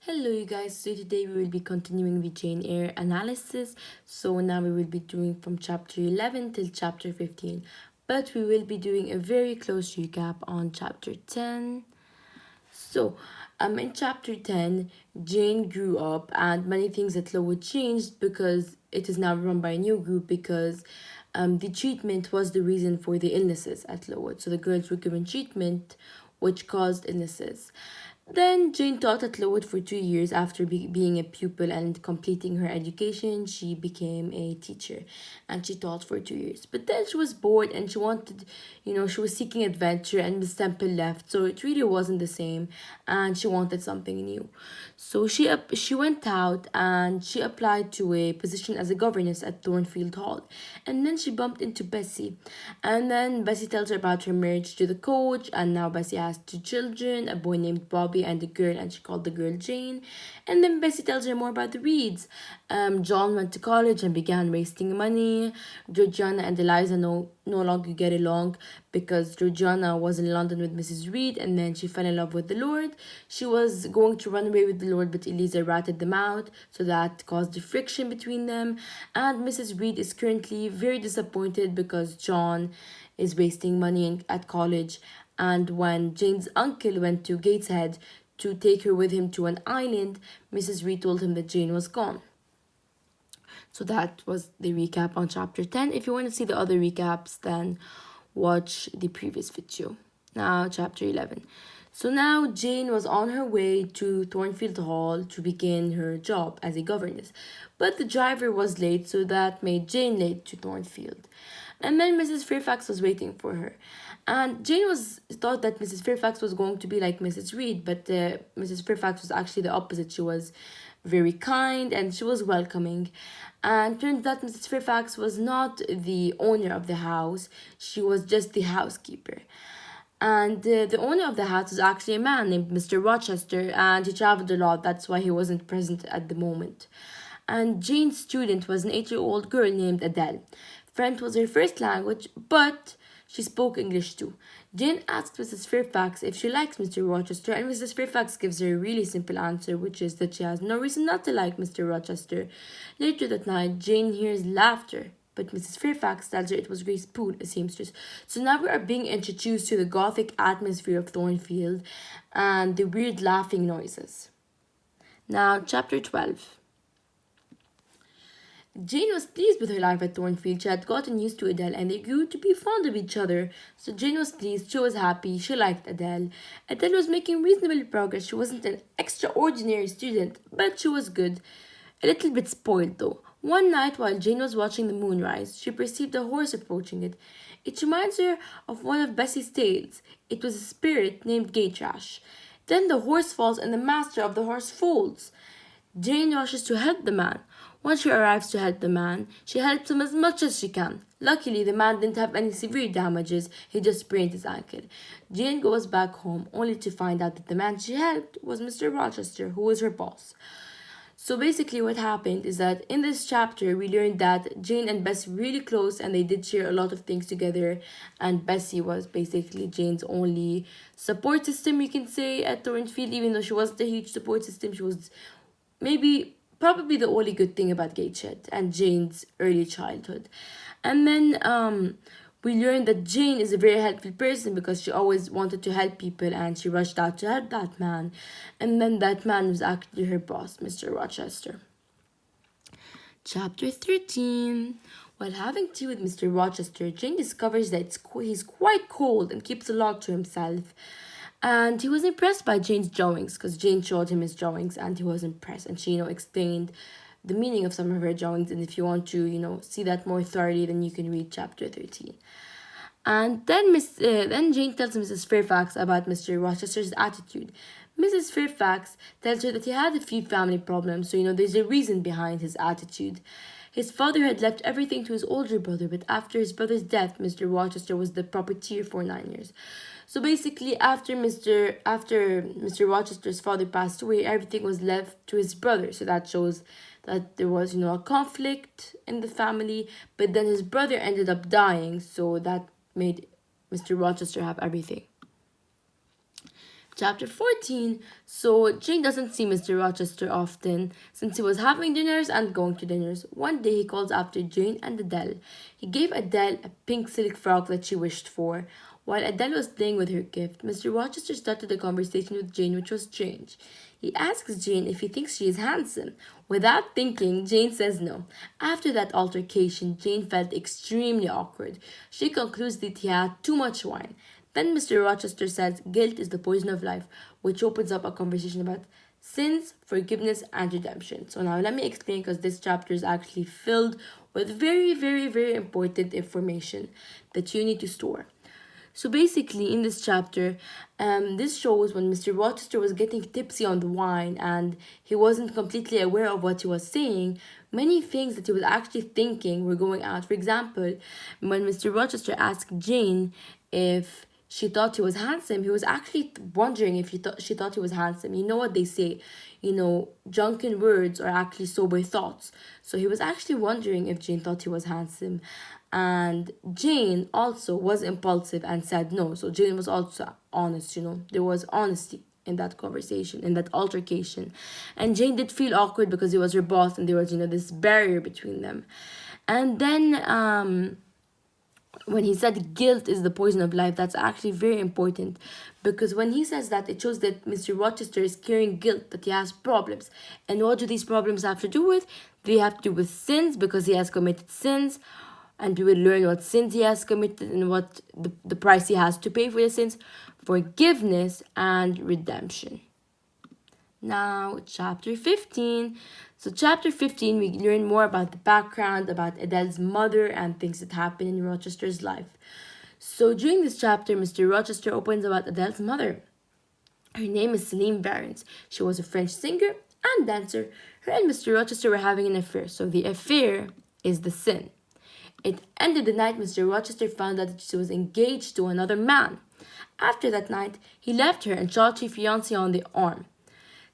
Hello, you guys. So today we will be continuing the Jane Eyre analysis. So now we will be doing from chapter 11 till chapter 15. But we will be doing a very close recap on chapter 10. So, in chapter 10, Jane grew up and many things at Lowood changed because it is now run by a new group because the treatment was the reason for the illnesses at Lowood. So the girls were given treatment which caused illnesses. Then Jane taught at Lowood for 2 years. After being a pupil and completing her education, she became a teacher and she taught for 2 years. But then she was bored and she wanted, she was seeking adventure and Miss Temple left. So it really wasn't the same and she wanted something new. So she went out and she applied to a position as a governess at Thornfield Hall. And then she bumped into Bessie. And then Bessie tells her about her marriage to the coach, and now Bessie has two children, a boy named Bobby and a girl, and she called the girl Jane. And then Bessie tells her more about the Reeds. John went to college and began wasting money. Georgiana and Eliza no longer get along because Georgiana was in London with Mrs. Reed and then she fell in love with the Lord. She was going to run away with the Lord, but Eliza ratted them out, so that caused the friction between them. And Mrs. Reed is currently very disappointed because John is wasting money at college. And when Jane's uncle went to Gateshead to take her with him to an island, Mrs. Reed told him that Jane was gone. So that was the recap on chapter 10. If you want to see the other recaps, then watch the previous video. Now, chapter 11. So now Jane was on her way to Thornfield Hall to begin her job as a governess. But the driver was late, so that made Jane late to Thornfield. And then Mrs. Fairfax was waiting for her. And Jane thought that Mrs. Fairfax was going to be like Mrs. Reed, but Mrs. Fairfax was actually the opposite. She was very kind and she was welcoming. And turns out Mrs. Fairfax was not the owner of the house, she was just the housekeeper. And the owner of the house was actually a man named Mr. Rochester, and he traveled a lot, that's why he wasn't present at the moment. And Jane's student was an 8-year-old girl named Adele. French was her first language, but she spoke English too. Jane asks Mrs. Fairfax if she likes Mr. Rochester, and Mrs. Fairfax gives her a really simple answer, which is that she has no reason not to like Mr. Rochester. Later that night, Jane hears laughter, but Mrs. Fairfax tells her it was Grace Poole, a seamstress. So now we are being introduced to the gothic atmosphere of Thornfield and the weird laughing noises. Now, chapter 12. Jane was pleased with her life at Thornfield. She had gotten used to Adele and they grew to be fond of each other. So Jane was pleased, she was happy, she liked Adele. Adele was making reasonable progress. She wasn't an extraordinary student, but she was good. A little bit spoiled though. One night while Jane was watching the moon rise, she perceived a horse approaching it. It reminds her of one of Bessie's tales. It was a spirit named Gaytrash. Then the horse falls and the master of the horse falls. Jane rushes to help the man. Once she arrives to help the man, she helps him as much as she can. Luckily, the man didn't have any severe damages, he just sprained his ankle. Jane goes back home only to find out that the man she helped was Mr. Rochester, who was her boss. So basically what happened is that in this chapter we learned that Jane and Bessie were really close and they did share a lot of things together, and Bessie was basically Jane's only support system, you can say, at Thornfield. Even though she wasn't a huge support system, she was probably the only good thing about Gateshead and Jane's early childhood. And then we learned that Jane is a very helpful person because she always wanted to help people and she rushed out to help that man. And then that man was actually her boss, Mr. Rochester. Chapter 13. While having tea with Mr. Rochester, Jane discovers that he's quite cold and keeps a lot to himself. And he was impressed by Jane's drawings because Jane showed him his drawings and he was impressed. And she, explained the meaning of some of her drawings. And if you want to, see that more thoroughly, then you can read chapter 13. And then Jane tells Mrs. Fairfax about Mr. Rochester's attitude. Mrs. Fairfax tells her that he had a few family problems, so there's a reason behind his attitude. His father had left everything to his older brother, but after his brother's death, Mr. Rochester was the proprietor for 9 years. So basically, after Mr. Rochester's father passed away, everything was left to his brother. So that shows that there was, a conflict in the family. But then his brother ended up dying, so that made Mr. Rochester have everything. Chapter 14. So Jane doesn't see Mr. Rochester often since he was having dinners and going to dinners. One day he calls after Jane and Adele. He gave Adele a pink silk frock that she wished for. While Adele was playing with her gift, Mr. Rochester started a conversation with Jane, which was strange. He asks Jane if he thinks she is handsome. Without thinking, Jane says no. After that altercation, Jane felt extremely awkward. She concludes that he had too much wine. Then Mr. Rochester says guilt is the poison of life, which opens up a conversation about sins, forgiveness, and redemption. So now let me explain because this chapter is actually filled with very, very, very important information that you need to store. So basically, in this chapter, this shows when Mr. Rochester was getting tipsy on the wine and he wasn't completely aware of what he was saying, many things that he was actually thinking were going out. For example, when Mr. Rochester asked Jane if she thought he was handsome, he was actually wondering if she thought he was handsome. You know what they say, drunken words are actually sober thoughts. So he was actually wondering if Jane thought he was handsome. And Jane also was impulsive and said no. So Jane was also honest, there was honesty in that conversation, in that altercation. And Jane did feel awkward because he was her boss and there was, this barrier between them. And then when he said guilt is the poison of life, that's actually very important because when he says that, it shows that Mr. Rochester is carrying guilt, that he has problems. And what do these problems have to do with? They have to do with sins because he has committed sins, and we will learn what sins he has committed and what the price he has to pay for the sins, forgiveness and redemption. Now, chapter 15. So, chapter 15, we learn more about the background, about Adele's mother, and things that happen in Rochester's life. So, during this chapter, Mr. Rochester opens about Adele's mother. Her name is Celine Barons. She was a French singer and dancer. Her and Mr. Rochester were having an affair. So, the affair is the sin. It ended the night Mr. Rochester found out that she was engaged to another man. After that night, he left her and shot her fiancé on the arm.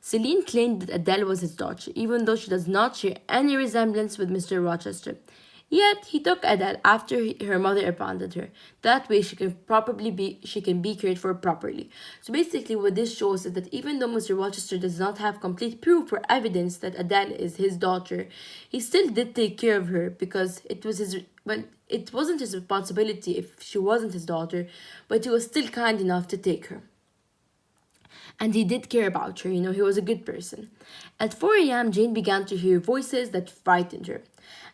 Celine claimed that Adele was his daughter, even though she does not share any resemblance with Mr. Rochester. Yet he took Adele after her mother abandoned her. That way she can be cared for properly. So basically what this shows is that even though Mr. Rochester does not have complete proof or evidence that Adele is his daughter, he still did take care of her because it wasn't his responsibility if she wasn't his daughter, but he was still kind enough to take her. And he did care about her, he was a good person. At 4 a.m., Jane began to hear voices that frightened her.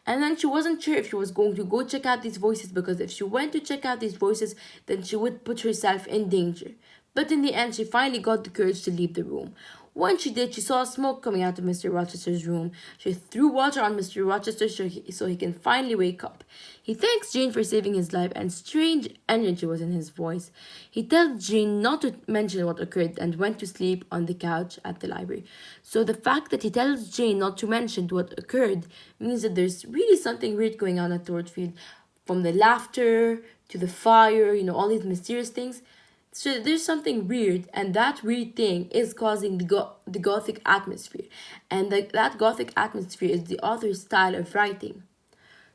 And then she wasn't sure if she was going to go check out these voices because if she went to check out these voices, then she would put herself in danger. But in the end, she finally got the courage to leave the room. When she did, she saw smoke coming out of Mr. Rochester's room. She threw water on Mr. Rochester so he can finally wake up. He thanks Jane for saving his life, and strange energy was in his voice. He tells Jane not to mention what occurred and went to sleep on the couch at the library. So the fact that he tells Jane not to mention what occurred means that there's really something weird going on at Thornfield. From the laughter to the fire, all these mysterious things. So there's something weird, and that weird thing is causing the Gothic atmosphere. And that Gothic atmosphere is the author's style of writing.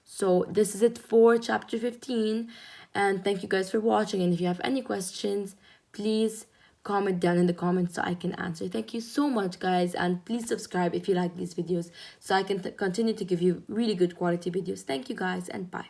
So this is it for chapter 15. And thank you guys for watching. And if you have any questions, please comment down in the comments so I can answer. Thank you so much, guys. And please subscribe if you like these videos so I can continue to give you really good quality videos. Thank you, guys, and bye.